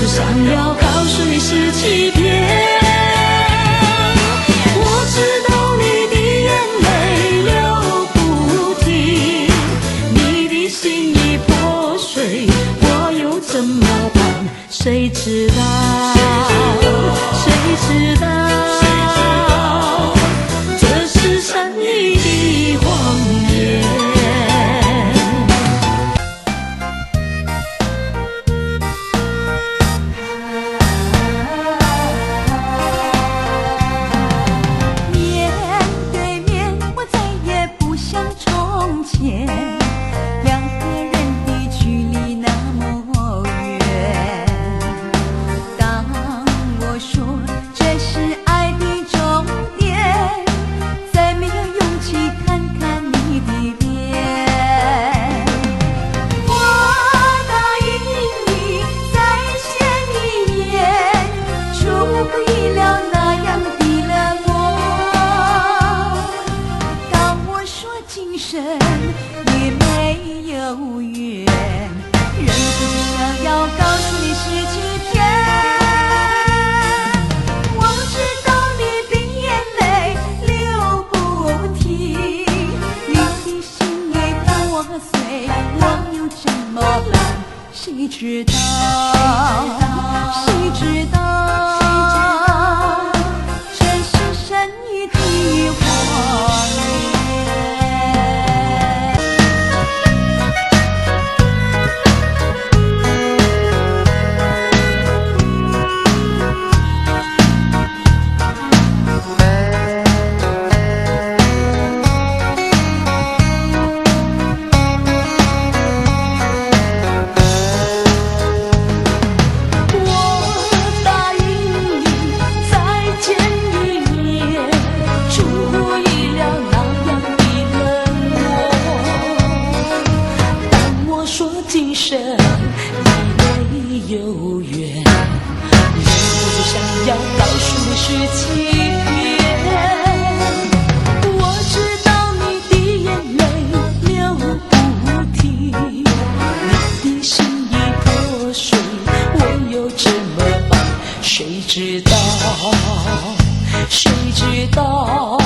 只想要告诉你是欺骗。我知道你的眼泪流不停，你的心已破碎，我又怎么办？谁知道？谁知道？这是善意的谎言。面对面，我再也不像从前，两个人的距离那么远。当我说这是爱的终点，再没有勇气看看你的脸。我答应你再见一面，出乎意料那样的冷漠。当我说今生也没有缘，忍不住想要告诉你是欺骗。我知道你的眼泪流不停，你的心也破碎，我又怎么办？谁知道？谁知道？这是善意的谎言。我答应你再见一面，出乎意料那样的冷漠。当我说今生已没有缘，忍不住想要告诉你是欺骗。我知道你的眼泪流不停，你的心已破碎，我又怎么办？谁知道？谁知道？